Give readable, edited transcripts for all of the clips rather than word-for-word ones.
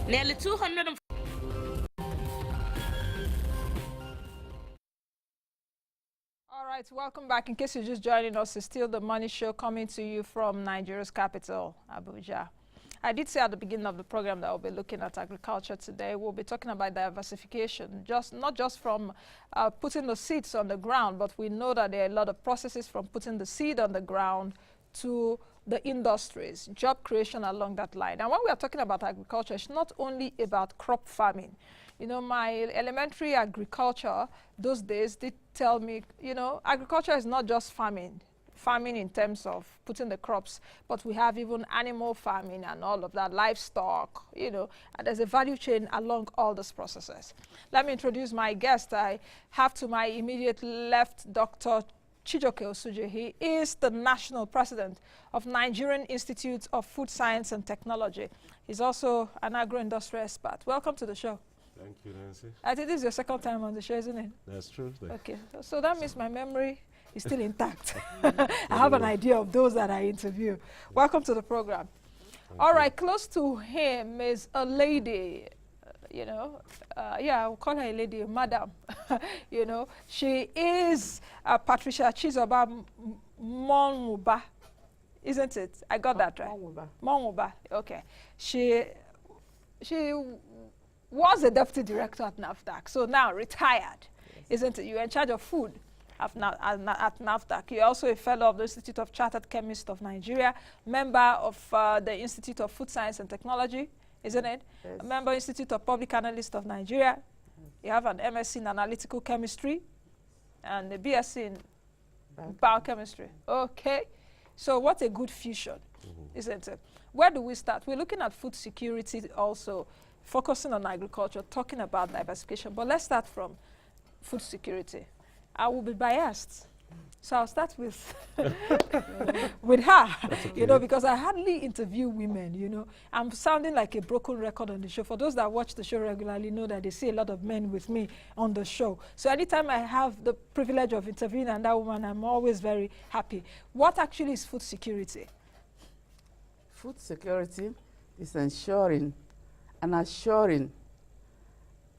Nearly 200. All right, welcome back. In case you're just joining us, it's still the Money Show coming to you from Nigeria's capital, Abuja. I did say at the beginning of the program that we'll be looking at agriculture today. We'll be talking about diversification, not just from putting the seeds on the ground, but we know that there are a lot of processes from putting the seed on the ground to the industries, job creation along that line. And when we are talking about agriculture, it's not only about crop farming. You know, my elementary agriculture, those days, did tell me, you know, agriculture is not just farming in terms of putting the crops, but we have even animal farming and all of that, livestock, you know, and there's a value chain along all these processes. Let me introduce my guest. I have to my immediate left Dr. Chijoke Osuje. He is the national president of Nigerian Institute of Food Science and Technology. He's also an agro-industry expert. Welcome to the show. Thank you, Nancy. I think this is your second time on the show, isn't it? That's true. Okay, so that means my memory is still intact. I have an idea of those that I interview. Welcome to the program. All right, close to him is a lady, you know, yeah, I'll call her a lady, madam. You know, she is Patricia Chizoba Monmuba, isn't it? I got that right. Monmuba, okay. She was a deputy director at NAFDAC, so now retired, isn't it? You're in charge of food at NAFDAC. You're also a fellow of the Institute of Chartered Chemists of Nigeria, member of the Institute of Food Science and Technology, isn't it? Yes. A member Institute of Public Analysts of Nigeria. You have an MSc in Analytical Chemistry and a BSc in Biochemistry. Okay. So what a good fusion, isn't it? Where do we start? We're looking at food security also, focusing on agriculture, talking about diversification. But let's start from food security. I will be biased. So I'll start with with her, okay. You know, because I hardly interview women, you know. I'm sounding like a broken record on the show. For those that watch the show regularly know that they see a lot of men with me on the show. So anytime I have the privilege of interviewing another woman, I'm always very happy. What actually is food security? Food security is ensuring and assuring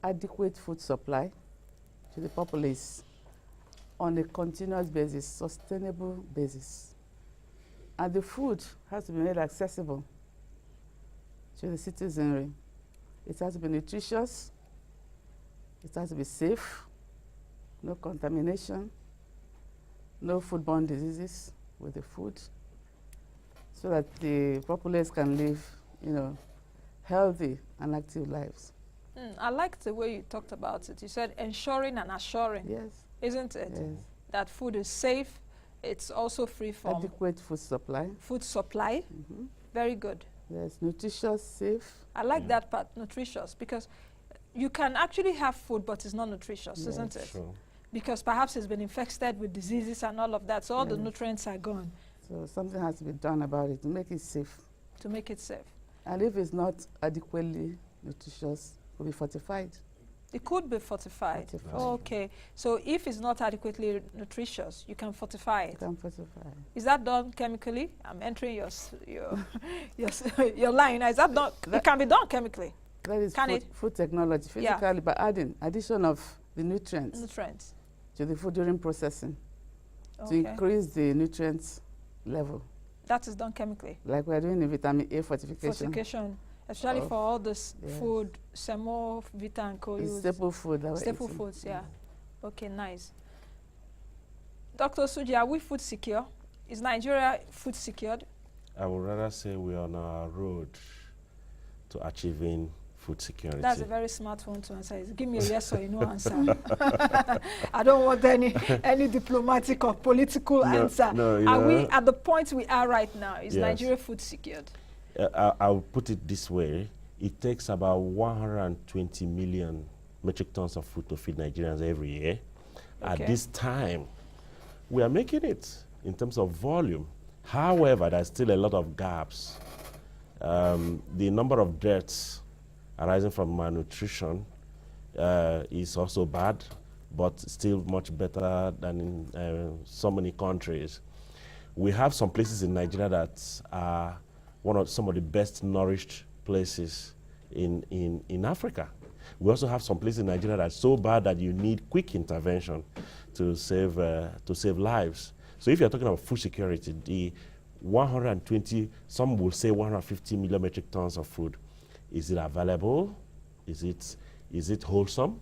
adequate food supply to the populace on a continuous basis, sustainable basis. And the food has to be made accessible to the citizenry. It has to be nutritious, it has to be safe, no contamination, no foodborne diseases with the food, so that the populace can live, you know, healthy and active lives. I like the way you talked about it. You said ensuring and assuring. Yes. Isn't it? Yes. That food is safe. It's also free from adequate food supply. Food supply. Very good. Yes, nutritious, safe. I like that part, nutritious, because you can actually have food, but it's not nutritious, Yes. isn't it? True. Because perhaps it's been infected with diseases and all of that, so all the nutrients are gone. So something has to be done about it to make it safe. To make it safe. And if it's not adequately nutritious, it will be fortified. It could be fortified. Okay. So if it's not adequately nutritious, you can fortify it. You can fortify. Is that done chemically? I'm entering your your line. Is that done? It can be done chemically. That is Can food technology, physically, by adding addition of the nutrients to the food during processing to increase the nutrients level. That is done chemically. Like we are doing in vitamin A fortification. Fortification. Especially for all this food, semo, vita, and co. Staple food. Staple foods, yeah. Okay, nice. Dr. Suji, are we food secure? Is Nigeria food secured? I would rather say we're on our road to achieving food security. That's a very smart one to answer. Give me a yes or a no answer. I don't want any diplomatic or political answer. No, are we at the point we are right now? Is Nigeria food secured? I'll put it this way. It takes about 120 million metric tons of food to feed Nigerians every year. At this time, we are making it in terms of volume. However, there's still a lot of gaps. The number of deaths arising from malnutrition is also bad, but still much better than in so many countries. We have some places in Nigeria that are some of the best nourished places in Africa. We also have some places in Nigeria that's so bad that you need quick intervention to save lives. So if you're talking about food security, the 120, some will say 150 million metric tons of food, is it available? Is it wholesome?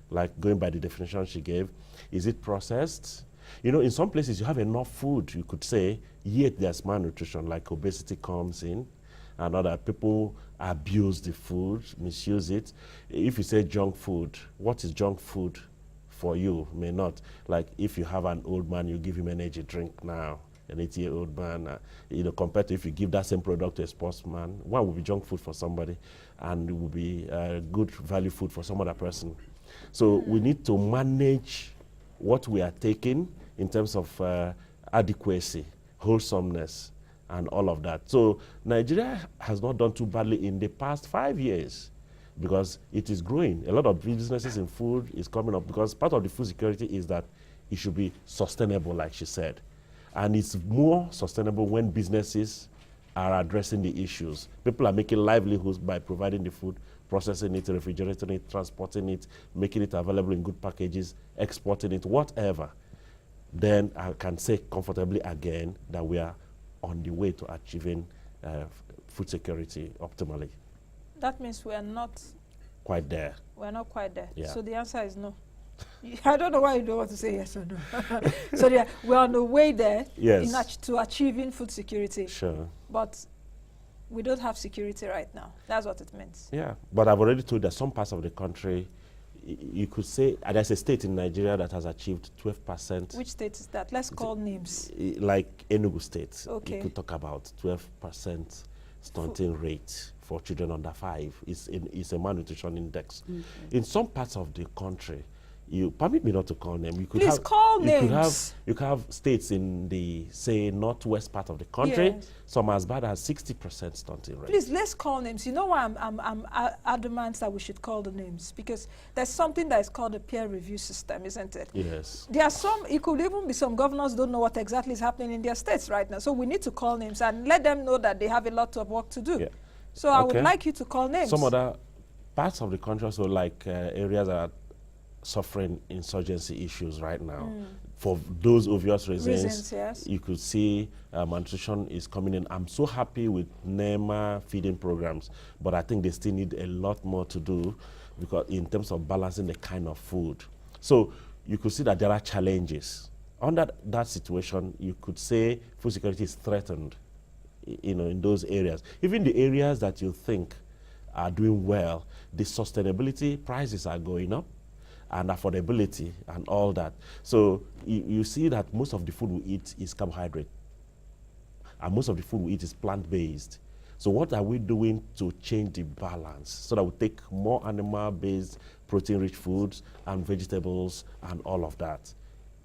Like going by the definition she gave, is it processed? You know, in some places you have enough food, you could say, yet there's malnutrition, like obesity comes in, and other people abuse the food, misuse it. If you say junk food, what is junk food for you? May not. Like if you have an old man, you give him energy drink now, an 80-year-old man, you know, compared to if you give that same product to a sportsman, one will be junk food for somebody, and it will be good value food for some other person. So we need to manage what we are taking in terms of adequacy, wholesomeness, and all of that. So Nigeria has not done too badly in the past 5 years because it is growing. A lot of businesses in food is coming up because part of the food security is that it should be sustainable, like she said. And it's more sustainable when businesses are addressing the issues. People are making livelihoods by providing the food, processing it, refrigerating it, transporting it, making it available in good packages, exporting it, whatever. Then I can say comfortably again that we are on the way to achieving food security optimally. That means we are not quite there. We're not quite there. Yeah. So the answer is no. I don't know why you don't want to say yes or no. So we're on the way there yes. to achieving food security. Sure. But we don't have security right now. That's what it means. Yeah, but I've already told you that some parts of the country, you could say, there's a state in Nigeria that has achieved 12%. Which state is that? Let's call names. Like Enugu State. Okay. You could talk about 12% stunting rate for children under 5. It's a malnutrition index. In some parts of the country, you permit me not to call them. You could Please call names. You could have states in the, say, northwest part of the country, yes. some as bad as 60% stunting rate. Please, let's call names. You know why I'm adamant that we should call the names? Because there's something that is called a peer review system, isn't it? Yes. There are some, it could even be some governors don't know what exactly is happening in their states right now. So we need to call names and let them know that they have a lot of work to do. Yeah. So I would like you to call names. Some other parts of the country, so like areas that are suffering insurgency issues right now. For those obvious reasons, yes. You could see malnutrition is coming in. I'm so happy with NEMA feeding programs, but I think they still need a lot more to do because in terms of balancing the kind of food. So you could see that there are challenges. Under that situation, you could say food security is threatened, you know, in those areas. Even the areas that you think are doing well, the sustainability prices are going up, and affordability and all that. So you see that most of the food we eat is carbohydrate. And most of the food we eat is plant-based. So what are we doing to change the balance so that we take more animal-based, protein-rich foods and vegetables and all of that,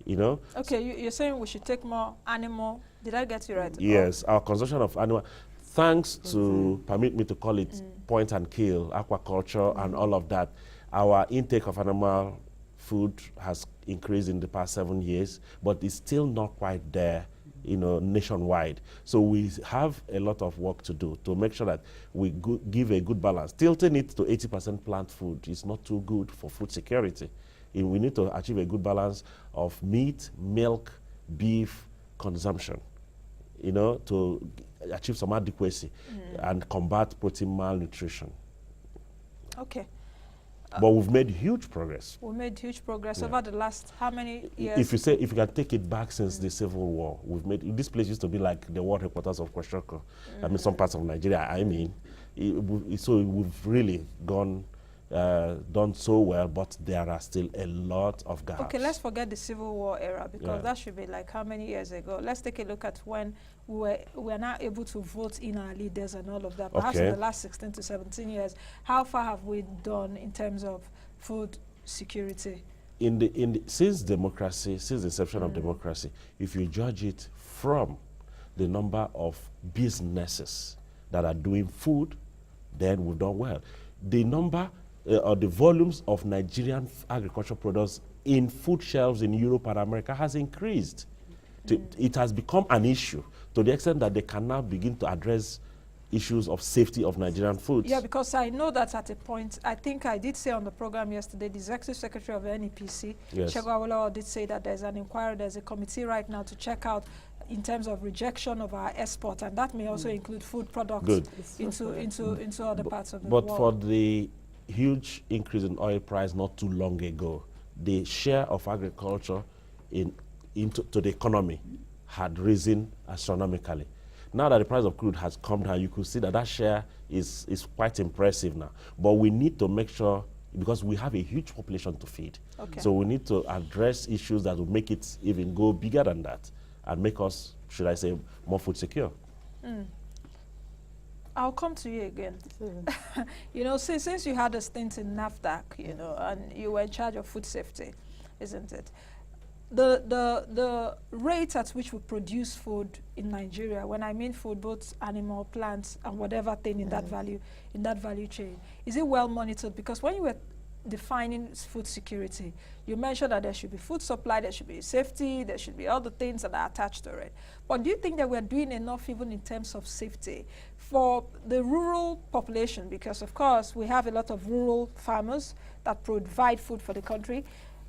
you know? Okay, you're saying we should take more animal. Did I get you right? Yes, our consumption of animal, thanks to, permit me to call it point and kill, aquaculture and all of that, our intake of animal food has increased in the past 7 years, but it's still not quite there, you know, nationwide. So we have a lot of work to do to make sure that we give a good balance. Tilting it to 80% plant food is not too good for food security. We need to achieve a good balance of meat, milk, beef consumption, you know, to achieve some adequacy and combat protein malnutrition. Okay. But we've made huge progress. We made huge progress over the last how many years? If you can take it back since the Civil War, we've made, this place used to be like the war headquarters of Kwashiorkor. I mean, some parts of Nigeria, I mean. So we've really done so well, but there are still a lot of gaps. Okay, let's forget the Civil War era because that should be like how many years ago? Let's take a look at when we were now able to vote in our leaders and all of that. Perhaps in the last 16 to 17 years, how far have we done in terms of food security? Since democracy, since the inception of democracy, if you judge it from the number of businesses that are doing food, then we've done well. The number or the volumes of Nigerian agricultural products in food shelves in Europe and America has increased. It has become an issue to the extent that they can now begin to address issues of safety of Nigerian foods. Yeah, because I know that at a point, I think I did say on the program yesterday, the Executive Secretary of the NEPC, Yes. Segun Awolowo, did say that there's an inquiry, there's a committee right now to check out in terms of rejection of our export, and that may also include food products Good. into other parts of the But world. for the huge increase in oil price not too long ago, the share of agriculture into the economy had risen astronomically. Now that the price of crude has come down, you could see that that share is quite impressive now. But we need to make sure, because we have a huge population to feed. Okay. So we need to address issues that will make it even go bigger than that and make us, should I say, more food secure. I'll come to you again. You know, since you had a stint in NAFDAC, you know, and you were in charge of food safety, isn't it? The rate at which we produce food in Nigeria, when I mean food, both animal, plants, and whatever thing in that value chain, is it well monitored? Because when you were defining food security, you mentioned that there should be food supply, there should be safety, there should be other things that are attached to it. But do you think that we're doing enough even in terms of safety for the rural population? Because of course we have a lot of rural farmers that provide food for the country.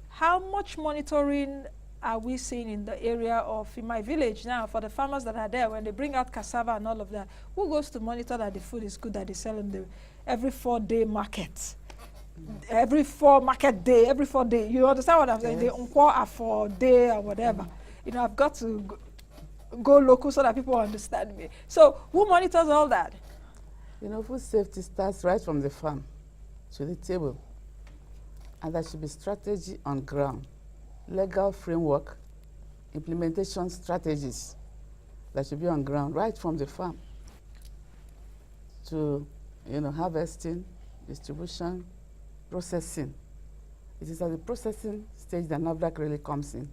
How much monitoring are we seeing in the area of, in my village now, for the farmers that are there, when they bring out cassava and all of that, who goes to monitor that the food is good, that they sell in the every 4-day market? Every 4 market day, every 4 days. You understand what I'm saying? Yes. The unquote are for day or whatever. You know, I've got to go local so that people understand me. So who monitors all that? You know, food safety starts right from the farm to the table. And there should be strategy on ground, legal framework, implementation strategies that should be on ground right from the farm to, you know, harvesting, distribution, processing. It is at the processing stage that NAFDAC really comes in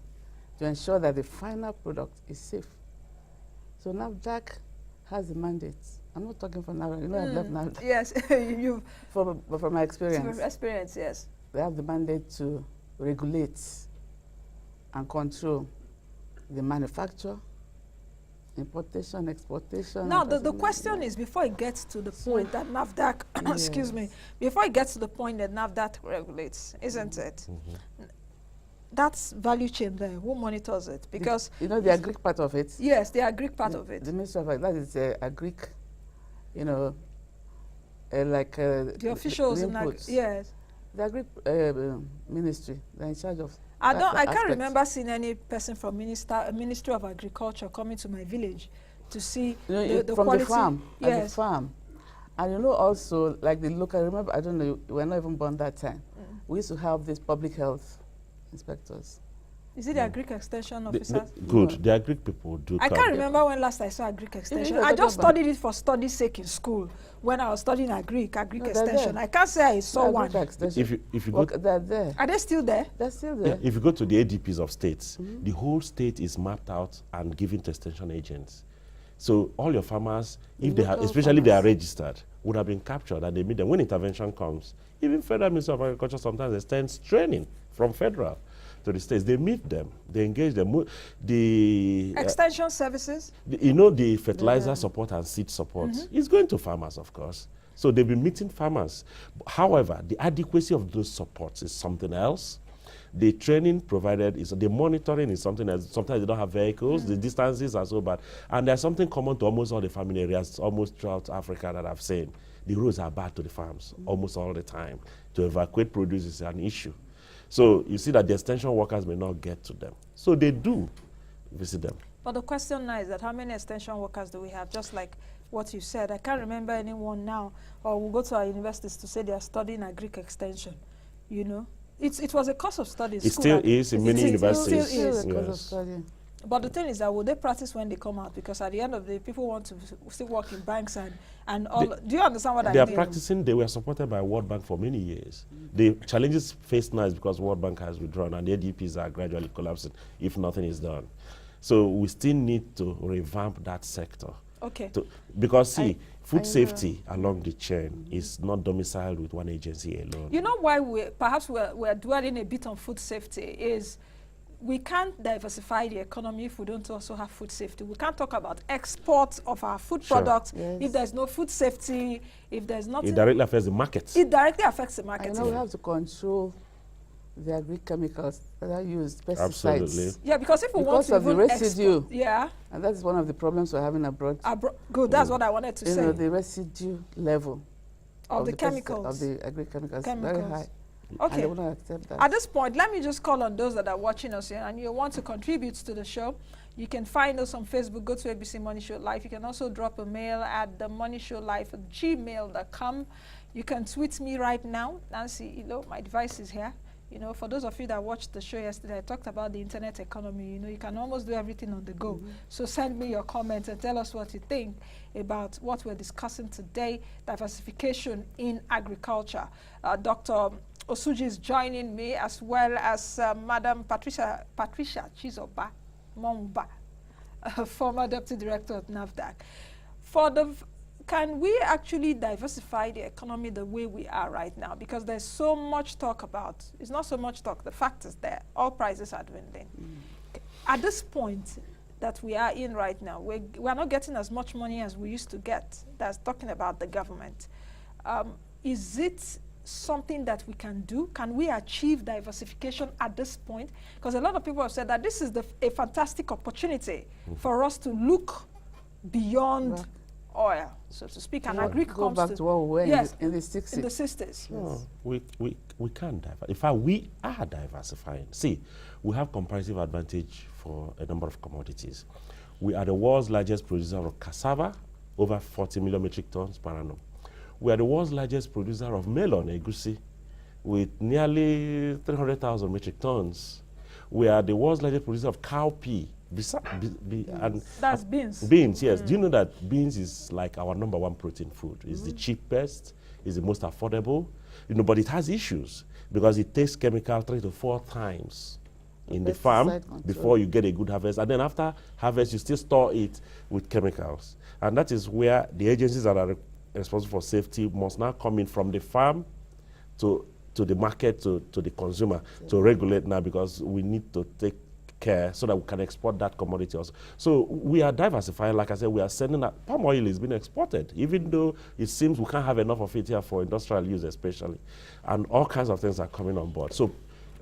to ensure that the final product is safe. So NAFDAC has the mandate. I'm not talking for NAFDAC. You know, I've left NAFDAC. Yes, you've From my experience. experience, yes. They have the mandate to regulate and control the manufacture, importation, exportation. Now, the question is, before it gets to the point that NAFDAC, excuse me, before it gets to the point that NAFDAC regulates, isn't it? That's value chain there. Who monitors it? Because you know, the agric part of it. yes, the agric part of it. The Ministry of that is agric, you know, The officials in yes. The agric ministry, they're in charge of. I can't aspect. remember seeing any person from Ministry of Agriculture coming to my village to see You know, the from quality. the farm, at the Yes. farm. And you know also, like the local, remember, I don't know, we were not even born that time. We used to have these public health inspectors. Is it the agric extension officers? Good. The Greek people do. I come. can't remember when last I saw agric extension. know, I they just don't studied it for study's sake in school when I was studying agric No, they're extension. there. I can't say I saw one. Agric extension. If you go, Well, they're there. Are they still there? They're still yeah, there. if you go to the ADPs of states, the whole state is mapped out and given to extension agents. So all your farmers, if they have, Local especially if they are farmers. registered, would have been captured and they meet them. When intervention comes, even Federal Ministry of Agriculture sometimes extends training from federal to the states. They meet them, they engage them. The Extension services? you know, the fertilizer support and seed support is going to farmers, of course. So they've been meeting farmers. However, the adequacy of those supports is something else. The training provided is, the monitoring is something else. Sometimes they don't have vehicles, the distances are so bad. And there's something common to almost all the farming areas, almost throughout Africa that I've seen. The roads are bad to the farms almost all the time. To evacuate produce is an issue. So you see that the extension workers may not get to them. So they do visit them. But the question now is that how many extension workers do we have? Just like what you said, I can't remember anyone now, or we'll go to our universities to say they are studying agric extension, you know? It was a course of study. It still is in many universities. Still is. Because of Yes. study. But the thing is that will they practice when they come out? Because at the end of the day, people want to still work in banks and all. Do you understand what I They are mean? practicing. They were supported by World Bank for many years. The challenges faced now is because World Bank has withdrawn and the ADPs are gradually collapsing if nothing is done. So we still need to revamp that sector. Okay. Because see, food I know. safety along the chain is not domiciled with one agency alone. You know why perhaps we're dwelling a bit on food safety is we can't diversify the economy if we don't also have food safety. We can't talk about export of our food products if there's no food safety, if there's nothing. It directly affects the market. It directly affects the market. I know we have to control the agri-chemicals that are used, pesticides. Absolutely. Yeah, because if we want to because of the residue. yeah. And that's one of the problems we're having abroad. Good, that's what I wanted to say. You know, the residue level of the chemicals. Of the agri-chemicals is very high. Okay. And they will not accept that. At this point, let me just call on those that are watching us here and you want to contribute to the show. You can find us on Facebook. Go to ABC Money Show Live. You can also drop a mail at themoneyshowlive@gmail.com. You can tweet me right now. Nancy, you know, my device is here. You know, for those of you that watched the show yesterday, I talked about the internet economy. You know, you can almost do everything on the go. So send me your comments and tell us what you think about what we're discussing today, diversification in agriculture. Dr. Osuji is joining me, as well as Madam Patricia Chizoba Momba, former Deputy Director of NAFDAC. Can we actually diversify the economy the way we are right now? Because there's so much talk about, it's not so much talk, the fact is there, all prices are dwindling. At this point that we are in right now, we're not getting as much money as we used to get. That's talking about the government. Is it something that we can do? Can we achieve diversification at this point? Because a lot of people have said that this is a fantastic opportunity for us to look beyond oil, so to speak, and agri go back to what we were in the 60s. In the 60s. No, we can't diversify. In fact, we are diversifying. See, we have comparative advantage for a number of commodities. We are the world's largest producer of cassava, over 40 million metric tons per annum. We are the world's largest producer of melon, egusi, with nearly 300,000 metric tons. We are the world's largest producer of cowpea. And that's beans. Beans, yes. Do you know that beans is like our #1 protein food? It's the cheapest, it's the most affordable, you know, but it has issues because it takes chemical 3 to 4 times in the farm before you get a good harvest. And then after harvest, you still store it with chemicals. And that is where the agencies that are responsible for safety must now come in from the farm to the market, to the consumer, to regulate now, because we need to take care so that we can export that commodity also. So we are diversifying. Like I said, we are sending out, palm oil is being exported, even though it seems we can't have enough of it here for industrial use especially. And all kinds of things are coming on board. So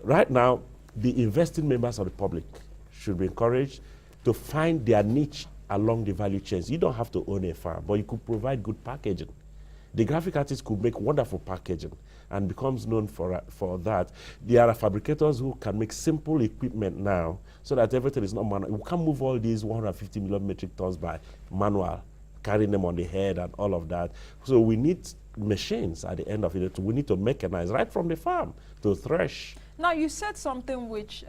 right now, the investing members of the public should be encouraged to find their niche along the value chains. You don't have to own a farm, but you could provide good packaging. The graphic artist could make wonderful packaging and becomes known for that. There are fabricators who can make simple equipment now so that everything is not manual. We can't move all these 150 million metric tons by manual, carrying them on the head and all of that. So we need machines at the end of it. We need to mechanize right from the farm to thresh. Now, you said something which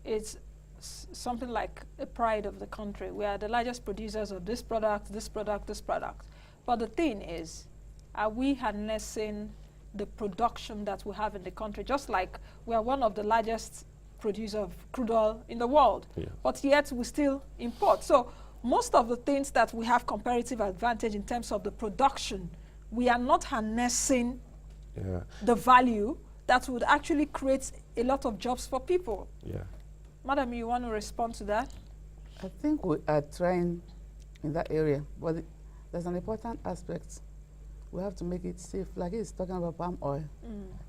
is something like a pride of the country. We are the largest producers of this product, this product, this product. But the thing is, are we harnessing the production that we have in the country? Just like we are one of the largest producers of crude oil in the world, but yet we still import. So most of the things that we have comparative advantage in terms of the production, we are not harnessing the value that would actually create a lot of jobs for people. Madam, you want to respond to that? I think we are trying in that area, but there's an important aspect. We have to make it safe. Like he's talking about palm oil.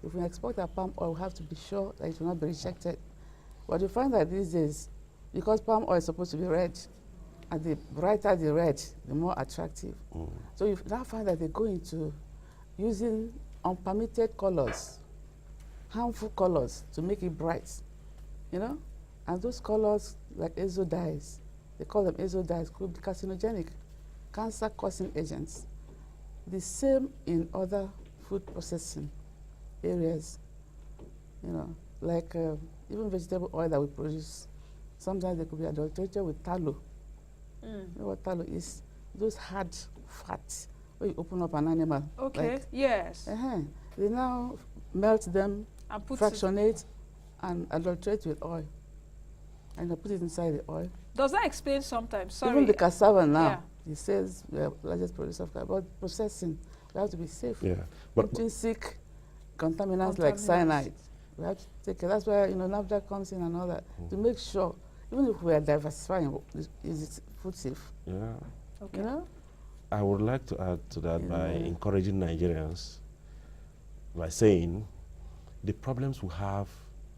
If we export our palm oil, we have to be sure that it will not be rejected. But you find that these days, because palm oil is supposed to be red, and the brighter the red, the more attractive. So you now find that they go into using unpermitted colors, harmful colors, to make it bright, you know? And those colors, like azo dyes, they call them azo dyes, could be carcinogenic, cancer-causing agents. The same in other food processing areas, you know, like even vegetable oil that we produce. Sometimes they could be adulterated with tallow. You know what tallow is? Those hard fats where you open up an animal. Okay, like, yes. They now melt them, And fractionate, and adulterate with oil. And they put it inside the oil. Does that explain sometimes? Sorry. Even the cassava now, it says we are the largest producer of cassava, but processing, we have to be safe. But Intrinsic contaminants like cyanide. We have to take care. That's where, you know, NAFDAC comes in and all that, to make sure, even if we are diversifying, is it food safe? Yeah. Okay. You know? I would like to add to that by encouraging Nigerians, by saying the problems we have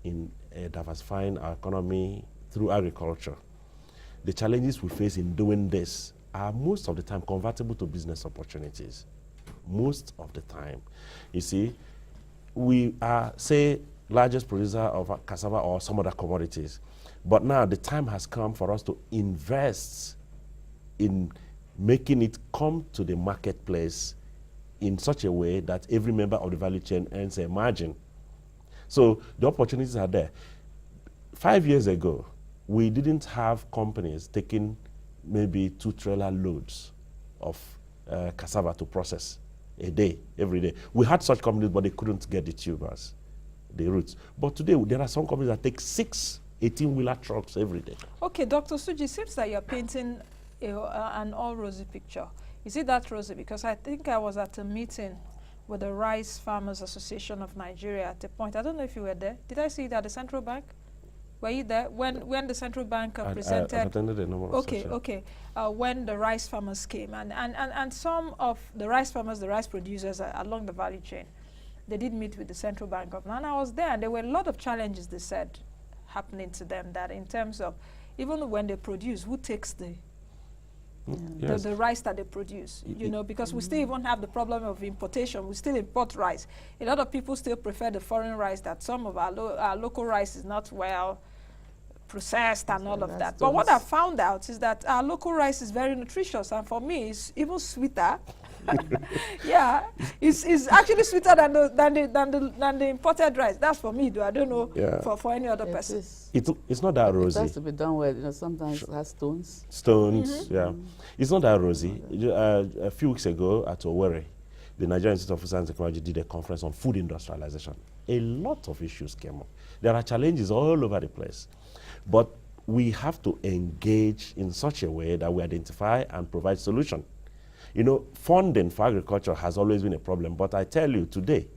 in diversifying our economy through agriculture, the challenges we face in doing this are most of the time convertible to business opportunities. Most of the time. You see, we are, say, largest producer of cassava or some other commodities. But now the time has come for us to invest in making it come to the marketplace in such a way that every member of the value chain earns a margin. So the opportunities are there. 5 years ago, we didn't have companies taking maybe 2-trailer loads of cassava to process a day, every day. We had such companies, but they couldn't get the tubers, the roots. But today, there are some companies that take 6 18-wheeler trucks every day. Okay, Dr. Suji, it seems that you're painting an all-rosy picture. Is it that rosy? Because I think I was at a meeting with the Rice Farmers Association of Nigeria at a point. I don't know if you were there. Did I see it at the Central Bank? Were you there when the Central Bank presented? I attended a number of sessions. Okay. When the rice farmers came, and some of the rice farmers, the rice producers along the value chain, they did meet with the Central Bank governor, and I was there, and there were a lot of challenges, they said, happening to them, that in terms of, even when they produce, who takes the rice that they produce, you know, because we still even have the problem of importation. We still import rice. A lot of people still prefer the foreign rice, that some of our local rice is not well processed and all of that. But what I found out is that our local rice is very nutritious, and for me, it's even sweeter. Yeah, it's actually sweeter than the imported rice. That's for me, though. I don't know for any other person. It's not that rosy. It has to be done well. You know, sometimes it has stones. Stones, yeah. It's not that rosy. A few weeks ago at Owerri, the Nigerian Institute of Science and Technology did a conference on food industrialization. A lot of issues came up. There are challenges all over the place. But we have to engage in such a way that we identify and provide solution. You know, funding for agriculture has always been a problem, but I tell you today,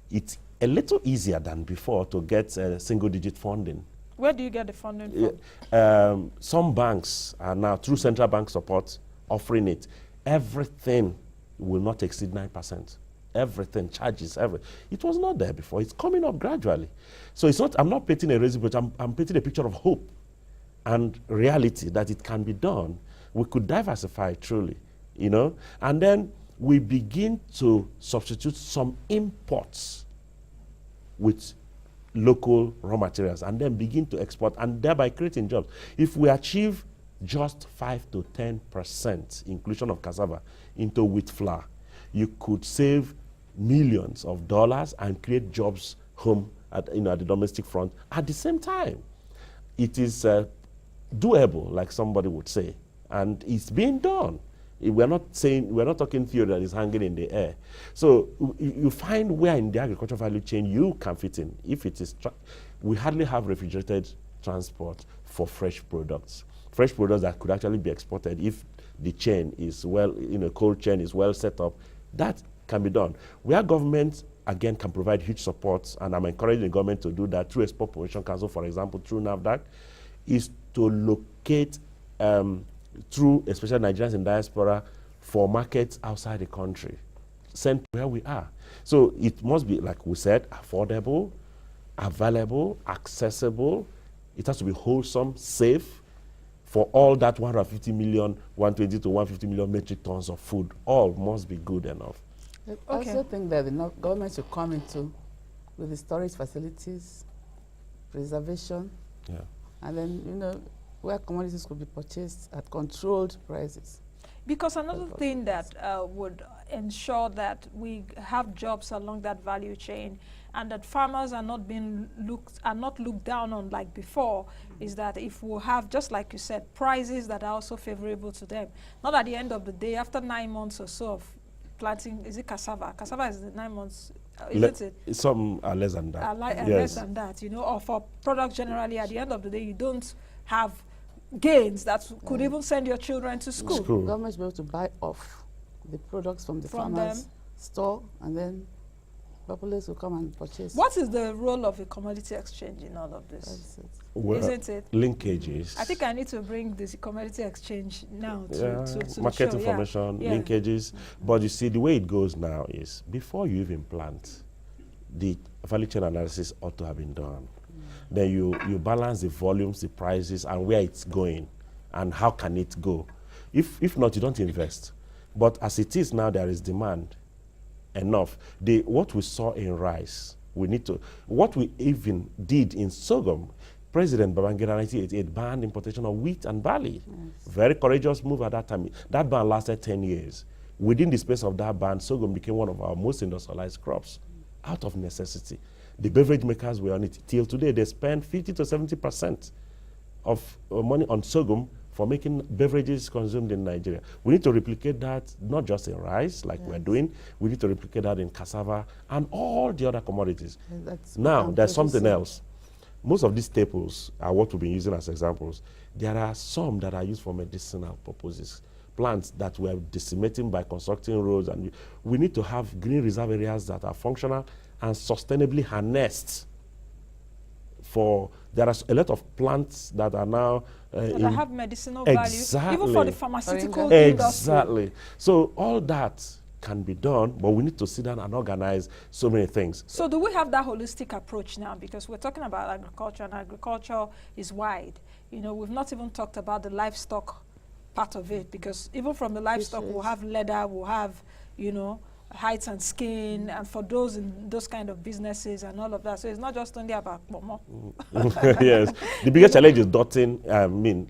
it's a little easier than before to get single-digit funding. Where do you get the funding from? Some banks are now, through central bank support, offering it. Everything will not exceed 9%. Everything, charges, everything. It was not there before. It's coming up gradually. So it's not, I'm not painting a rosy picture, I'm painting a picture of hope and reality that it can be done. We could diversify truly, you know, and then we begin to substitute some imports with local raw materials and then begin to export and thereby creating jobs. If we achieve just 5 to 10% inclusion of cassava into wheat flour, you could save millions of dollars and create jobs home at, at the domestic front at the same time. It is doable, like somebody would say, and it's being done. We're not talking theory that is hanging in the air. So you find where in the agricultural value chain you can fit in. If it is, we hardly have refrigerated transport for fresh products. Fresh products that could actually be exported if the chain is well, cold chain is well set up. That can be done. Where government, again, can provide huge support, and I'm encouraging the government to do that through Export Promotion Council, for example, through NAFDAC, is to locate, through especially Nigerians in diaspora, for markets outside the country, sent where we are. So it must be, like we said, affordable, available, accessible. It has to be wholesome, safe, for all that 150 million, 120 to 150 million metric tons of food. All must be good enough. I also think that the government should come into with the storage facilities, preservation, and then, where commodities could be purchased at controlled prices. Because another thing that would ensure that we have jobs along that value chain and that farmers are not looked down on like before is that if we have, just like you said, prices that are also favorable to them. Not at the end of the day, after 9 months or so of planting, is it cassava? Cassava is the 9 months. Some are less than that. Less than that, or for products generally, at the end of the day, you don't have gains that could even send your children to school. The government should be able to buy off the products from the farmers' store and then populace will come and purchase. What is the role of a commodity exchange in all of this? Well, isn't it? Linkages. I think I need to bring this commodity exchange now to market show. information, Yeah. linkages. But you see, the way it goes now is before you even plant, the value chain analysis ought to have been done. Then you balance the volumes, the prices, and where it's going, and how can it go. If not, you don't invest. But as it is now, there is demand enough. What we saw in rice, what we even did in sorghum, President Babangida in 1988 banned importation of wheat and barley. Yes. Very courageous move at that time. That ban lasted 10 years. Within the space of that ban, sorghum became one of our most industrialized crops, out of necessity. The beverage makers were on it. Till today, they spend 50 to 70% of money on sorghum for making beverages consumed in Nigeria. We need to replicate that, not just in rice, like we're doing. We need to replicate that in cassava and all the other commodities. Now, there's something else. Most of these staples are what we've been using as examples. There are some that are used for medicinal purposes. Plants that we're decimating by constructing roads, and we need to have green reserve areas that are functional and sustainably harnessed. There are a lot of plants that are now that have medicinal value, even for the pharmaceutical industry. Exactly. So all that can be done, but we need to sit down and organize so many things. So do we have that holistic approach now? Because we're talking about agriculture, and agriculture is wide. We've not even talked about the livestock part of it, because even from the livestock, we'll have leather, we'll have, hides and skin, and for those in those kind of businesses and all of that. So it's not just only about momo. Yes. The biggest challenge is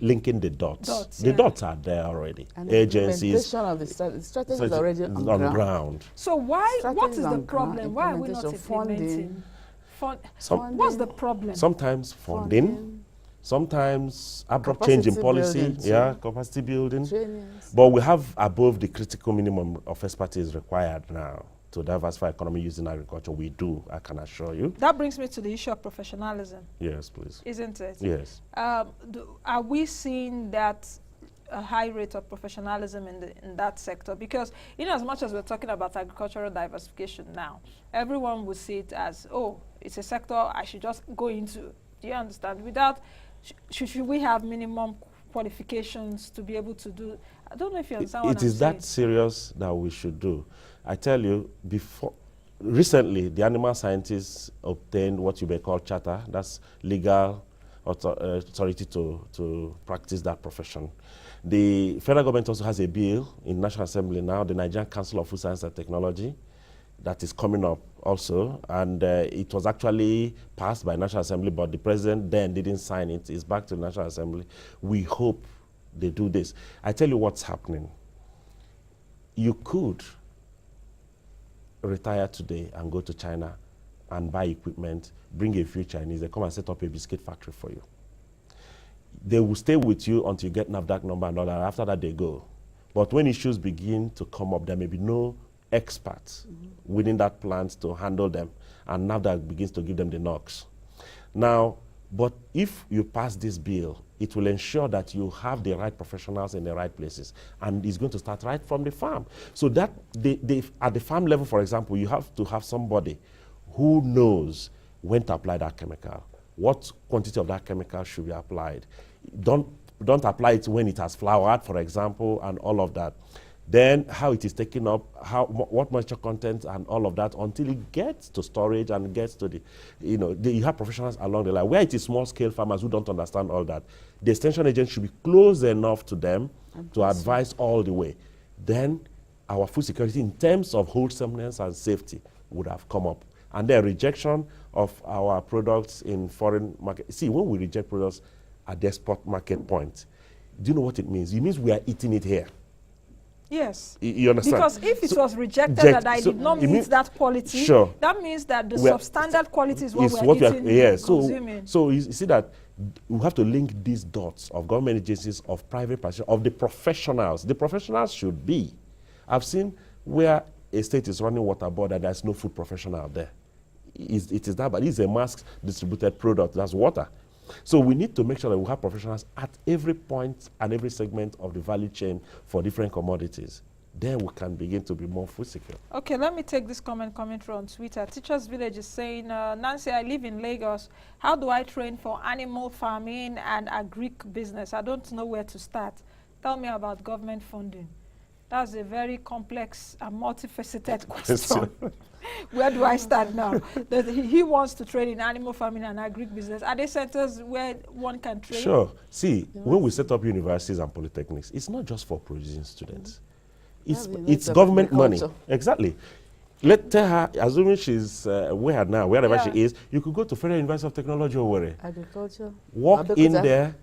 linking the dots. The dots are there already. And agencies. The strategy is already on ground. So what is the problem? Why are we not implementing? What's the problem? Sometimes funding. Sometimes abrupt change in policy, capacity building. Trainings. But we have above the critical minimum of expertise required now to diversify economy using agriculture. We do, I can assure you. That brings me to the issue of professionalism. Yes, please. Isn't it? Yes. Are we seeing that a high rate of professionalism in that sector? Because as much as we're talking about agricultural diversification now, everyone will see it as, oh, it's a sector I should just go into. Do you understand? Without should we have minimum qualifications to be able to do? I don't know if you understand what I'm saying. It is that serious that we should do. I tell you, recently, the animal scientists obtained what you may call charter. That's legal authority to practice that profession. The federal government also has a bill in National Assembly now, the Nigerian Council of Food Science and Technology, that is coming up also, and it was actually passed by National Assembly, but the president then didn't sign it. It's back to the National Assembly. We hope they do this. I tell you what's happening. You could retire today and go to China and buy equipment, bring a few Chinese, they come and set up a biscuit factory for you. They will stay with you until you get NAFDAC number and all that. After that, they go. But when issues begin to come up, there may be no experts within that plant to handle them, and NAFDAC begins to give them the knocks. Now, but if you pass this bill, it will ensure that you have the right professionals in the right places, and it's going to start right from the farm. So that at the farm level, for example, you have to have somebody who knows when to apply that chemical, what quantity of that chemical should be applied. Don't apply it when it has flowered, for example, and all of that. Then how it is taken up, what moisture content and all of that, until it gets to storage and gets to you have professionals along the line. Where it is small-scale farmers who don't understand all that, the extension agent should be close enough to them to advise all the way. Then our food security in terms of wholesomeness and safety would have come up. And then rejection of our products in foreign market. See, when we reject products at the export market point, do you know what it means? It means we are eating it here. Yes. You understand? Because if it was rejected that I did not meet that quality, that means that the substandard quality is what we're eating and consuming. So you see that we have to link these dots of government agencies, of private parties, of the professionals. The professionals should be. I've seen where a state is running water board and there's no food professional there. It is that, but it's a mass distributed product. That's water. So we need to make sure that we have professionals at every point and every segment of the value chain for different commodities. then we can begin to be more food secure. Okay, let me take this comment coming through on Twitter. Teachers Village is saying, Nancy, I live in Lagos. How do I train for animal farming and agric business? I don't know where to start. Tell me about government funding. That's a very complex and multifaceted question. Where do I start now? He wants to train in animal farming and agric business. Are there centers where one can train? Sure. See, when we set up universities and polytechnics, it's not just for producing students. It's government money. Exactly. Tell her, assuming she's wherever she is, you could go to Federal University of Technology or wherever. Agriculture. Walk in there.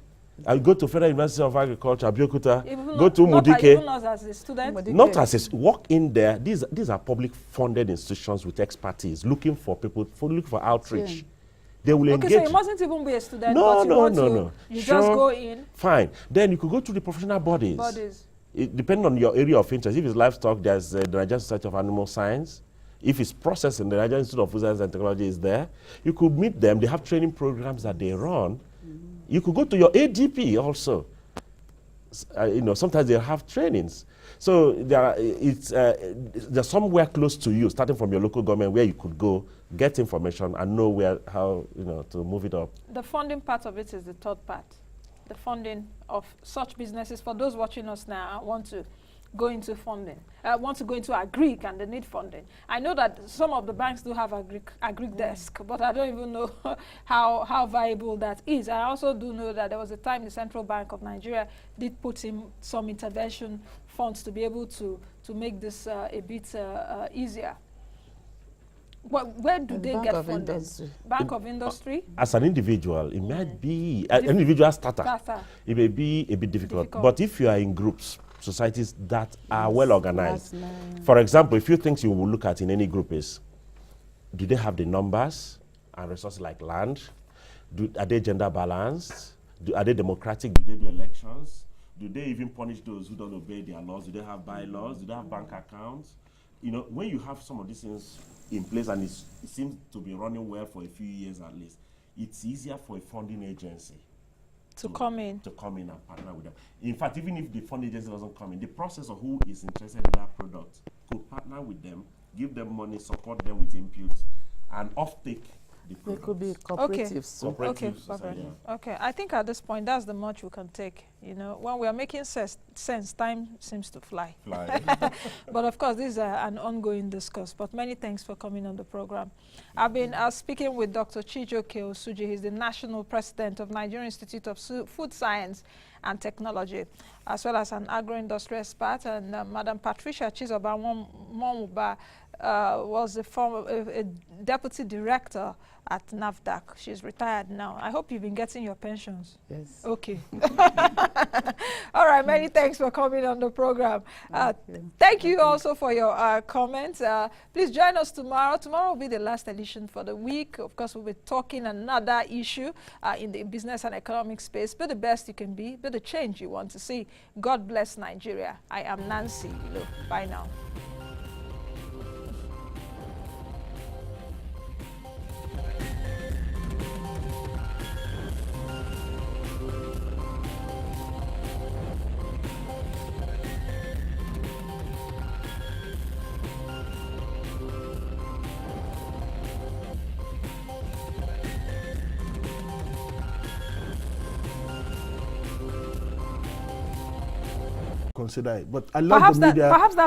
I'll go to Federal University of Agriculture, Abeokuta, go to not Mudike. Even as a student? Not as a, walk in there. These are public funded institutions with expertise, looking for people, looking for outreach. Yeah. They will engage. Okay, so you mustn't even be a student. No. You just go in. Fine. Then you could go to the professional bodies. Depending on your area of interest. If it's livestock, there's the Nigerian Society of Animal Science. If it's processing, the Nigerian Institute of Food Science and Technology is there. You could meet them. They have training programs that they run. You could go to your ADP also. Sometimes they have trainings. So there's somewhere close to you, starting from your local government, where you could go, get information, and know how to move it up. The funding part of it is the third part. The funding of such businesses. For those watching us now, I want to go into funding. I want to go into agric and they need funding. I know that some of the banks do have agric desk, but I don't even know how viable that is. I also do know that there was a time the Central Bank of Nigeria did put in some intervention funds to be able to make this a bit easier. Where do they get funding? Bank of Industry? As an individual, it might be an individual starter. It may be a bit difficult. But if you are in groups, societies that are well organized. For example, a few things you will look at in any group is, do they have the numbers and resources like land? Are they gender balanced? Are they democratic? Do they do elections? Do they even punish those who don't obey their laws? Do they have bylaws? Do they have bank accounts? When you have some of these things in place and it seems to be running well for a few years at least, it's easier for a funding agency to come in and partner with them. In fact, even if the funding agency doesn't come in, the process of who is interested in that product could partner with them, give them money, support them with inputs, and offtake the products. They could be cooperatives. Okay, I think at this point, that's the much we can take. When we are making sense, time seems to fly. But of course, this is an ongoing discourse. But many thanks for coming on the program. I've been speaking with Dr. Chijioke Osuji. He's the National President of Nigerian Institute of Food Science and Technology, as well as an agro-industry expert. And Madam Patricia Chizoba Momuba was a deputy director at NAFDAC. She's retired now. I hope you've been getting your pensions. Yes. Okay. All right, many thanks for coming on the program. Thank you also for your comments. Please join us tomorrow. Tomorrow will be the last edition for the week. Of course, we'll be talking another issue in the business and economic space. Be the best you can be the change you want to see. God bless Nigeria. I am Nancy. Bye now. Consider it, but I love the media. Perhaps that